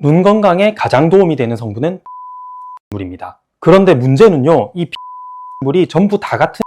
눈 건강에 가장 도움이 되는 성분은 물입니다. 그런데 문제는요, 이 물이 전부 다 같은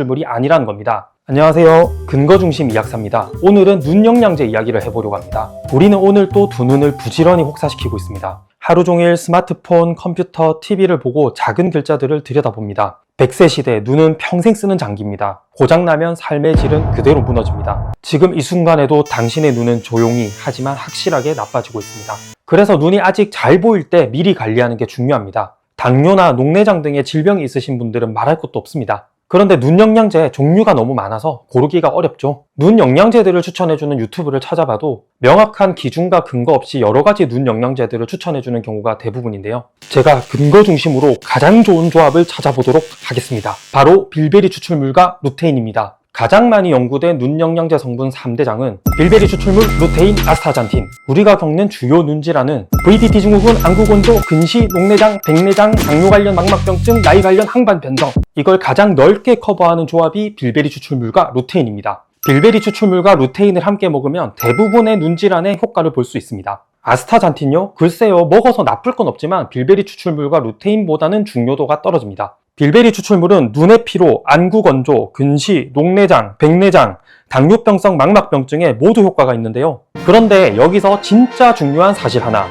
물이 아니라는 겁니다. 안녕하세요. 근거중심 이학사입니다. 오늘은 눈 영양제 이야기를 해보려고 합니다. 우리는 오늘 또 두 눈을 부지런히 혹사시키고 있습니다. 하루 종일 스마트폰, 컴퓨터, TV를 보고 작은 글자들을 들여다봅니다. 100세 시대 눈은 평생 쓰는 장기입니다. 고장나면 삶의 질은 그대로 무너집니다. 지금 이 순간에도 당신의 눈은 조용히 하지만 확실하게 나빠지고 있습니다. 그래서 눈이 아직 잘 보일 때 미리 관리하는 게 중요합니다. 당뇨나 녹내장 등의 질병이 있으신 분들은 말할 것도 없습니다. 그런데 눈 영양제 종류가 너무 많아서 고르기가 어렵죠. 눈 영양제들을 추천해주는 유튜브를 찾아봐도 명확한 기준과 근거 없이 여러 가지 눈 영양제들을 추천해주는 경우가 대부분인데요. 제가 근거 중심으로 가장 좋은 조합을 찾아보도록 하겠습니다. 바로 빌베리 추출물과 루테인입니다. 가장 많이 연구된 눈 영양제 성분 3대장은 빌베리 추출물, 루테인, 아스타잔틴. 우리가 겪는 주요 눈질환은 VDT 증후군, 안구건조, 근시, 녹내장, 백내장, 당뇨 관련 망막병증, 나이 관련 항반 변성. 이걸 가장 넓게 커버하는 조합이 빌베리 추출물과 루테인입니다. 빌베리 추출물과 루테인을 함께 먹으면 대부분의 눈질환에 효과를 볼 수 있습니다. 아스타잔틴요? 글쎄요, 먹어서 나쁠 건 없지만 빌베리 추출물과 루테인보다는 중요도가 떨어집니다. 빌베리 추출물은 눈의 피로, 안구건조, 근시, 녹내장, 백내장, 당뇨병성 망막병증에 모두 효과가 있는데요. 그런데 여기서 진짜 중요한 사실 하나.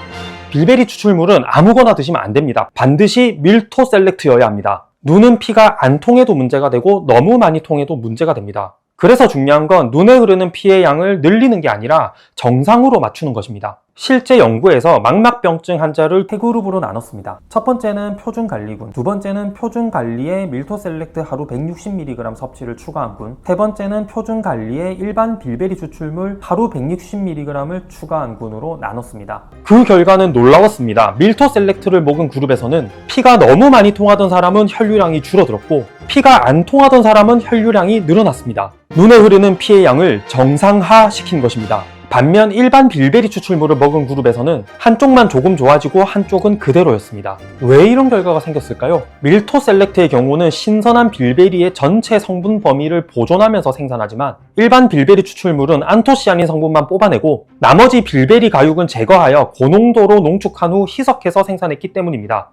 빌베리 추출물은 아무거나 드시면 안 됩니다. 반드시 밀토 셀렉트여야 합니다. 눈은 피가 안 통해도 문제가 되고 너무 많이 통해도 문제가 됩니다. 그래서 중요한 건 눈에 흐르는 피의 양을 늘리는 게 아니라 정상으로 맞추는 것입니다. 실제 연구에서 망막병증 환자를 세 그룹으로 나눴습니다. 첫 번째는 표준관리군, 두 번째는 표준관리에 밀토셀렉트 하루 160mg 섭취를 추가한 군, 세 번째는 표준관리에 일반 빌베리 추출물 하루 160mg을 추가한 군으로 나눴습니다. 그 결과는 놀라웠습니다. 밀토셀렉트를 먹은 그룹에서는 피가 너무 많이 통하던 사람은 혈류량이 줄어들었고 피가 안 통하던 사람은 혈류량이 늘어났습니다. 눈에 흐르는 피의 양을 정상화시킨 것입니다. 반면 일반 빌베리 추출물을 먹은 그룹에서는 한쪽만 조금 좋아지고 한쪽은 그대로였습니다. 왜 이런 결과가 생겼을까요? 밀토셀렉트의 경우는 신선한 빌베리의 전체 성분 범위를 보존하면서 생산하지만 일반 빌베리 추출물은 안토시아닌 성분만 뽑아내고 나머지 빌베리 가육은 제거하여 고농도로 농축한 후 희석해서 생산했기 때문입니다.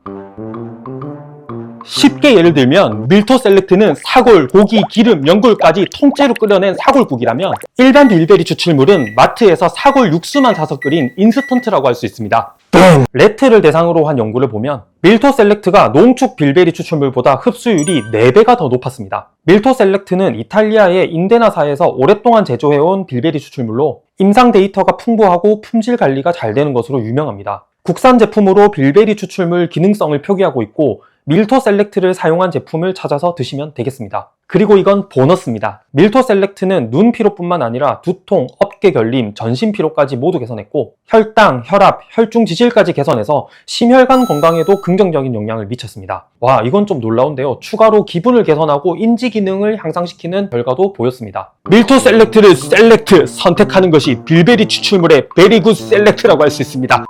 쉽게 예를 들면 밀토셀렉트는 사골, 고기, 기름, 연골까지 통째로 끓여낸 사골국이라면 일반 빌베리 추출물은 마트에서 사골 육수만 사서 끓인 인스턴트라고 할 수 있습니다. 레트를 대상으로 한 연구를 보면 밀토셀렉트가 농축 빌베리 추출물보다 흡수율이 4배가 더 높았습니다. 밀토셀렉트는 이탈리아의 인데나사에서 오랫동안 제조해온 빌베리 추출물로 임상 데이터가 풍부하고 품질 관리가 잘 되는 것으로 유명합니다. 국산 제품으로 빌베리 추출물 기능성을 표기하고 있고 밀토셀렉트를 사용한 제품을 찾아서 드시면 되겠습니다. 그리고 이건 보너스입니다. 밀토셀렉트는 눈 피로뿐만 아니라 두통, 어깨 결림, 전신 피로까지 모두 개선했고 혈당, 혈압, 혈중 지질까지 개선해서 심혈관 건강에도 긍정적인 영향을 미쳤습니다. 와, 이건 좀 놀라운데요. 추가로 기분을 개선하고 인지 기능을 향상시키는 결과도 보였습니다. 밀토셀렉트를 선택하는 것이 빌베리 추출물의 베리굿 셀렉트라고 할 수 있습니다.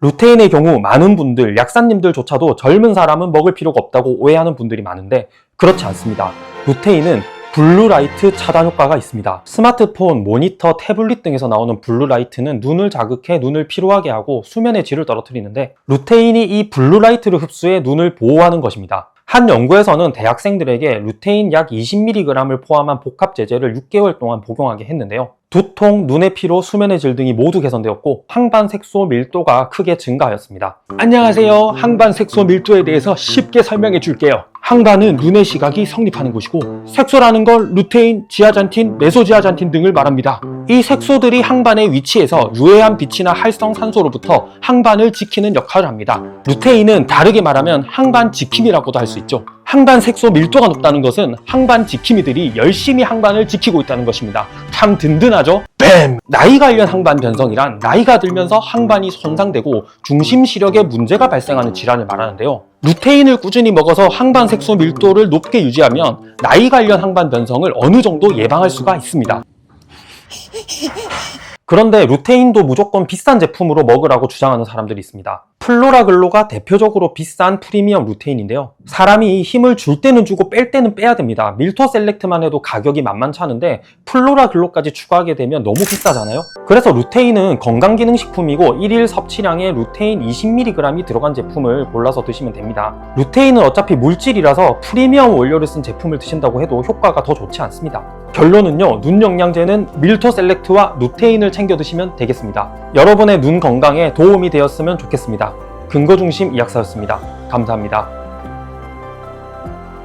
루테인의 경우 많은 분들, 약사님들조차도 젊은 사람은 먹을 필요가 없다고 오해하는 분들이 많은데 그렇지 않습니다. 루테인은 블루라이트 차단 효과가 있습니다. 스마트폰, 모니터, 태블릿 등에서 나오는 블루라이트는 눈을 자극해 눈을 피로하게 하고 수면의 질을 떨어뜨리는데 루테인이 이 블루라이트를 흡수해 눈을 보호하는 것입니다. 한 연구에서는 대학생들에게 루테인 약 20mg을 포함한 복합 제제를 6개월 동안 복용하게 했는데요. 두통, 눈의 피로, 수면의 질 등이 모두 개선되었고 항반 색소 밀도가 크게 증가하였습니다. 안녕하세요. 항반 색소 밀도에 대해서 쉽게 설명해 줄게요. 항반은 눈의 시각이 성립하는 곳이고 색소라는 걸 루테인, 지아잔틴, 메소지아잔틴 등을 말합니다. 이 색소들이 항반의 위치에서 유해한 빛이나 활성 산소로부터 항반을 지키는 역할을 합니다. 루테인은 다르게 말하면 항반 지킴이라고도 할 수 있죠. 항반 색소 밀도가 높다는 것은 항반 지킴이들이 열심히 항반을 지키고 있다는 것입니다. 참 든든하죠? 뱀! 나이 관련 항반 변성이란 나이가 들면서 항반이 손상되고 중심 시력에 문제가 발생하는 질환을 말하는데요. 루테인을 꾸준히 먹어서 항반 색소 밀도를 높게 유지하면 나이 관련 항반 변성을 어느 정도 예방할 수가 있습니다. 그런데 루테인도 무조건 비싼 제품으로 먹으라고 주장하는 사람들이 있습니다. 플로라글로가 대표적으로 비싼 프리미엄 루테인인데요. 사람이 힘을 줄 때는 주고 뺄 때는 빼야 됩니다. 밀토 셀렉트만 해도 가격이 만만치 않은데 플로라글로까지 추가하게 되면 너무 비싸잖아요. 그래서 루테인은 건강기능식품이고 1일 섭취량에 루테인 20mg이 들어간 제품을 골라서 드시면 됩니다. 루테인은 어차피 물질이라서 프리미엄 원료를 쓴 제품을 드신다고 해도 효과가 더 좋지 않습니다. 결론은요, 눈 영양제는 밀토 셀렉트와 루테인을 챙겨 드시면 되겠습니다. 여러분의 눈 건강에 도움이 되었으면 좋겠습니다. 근거 중심 이약사였습니다. 감사합니다.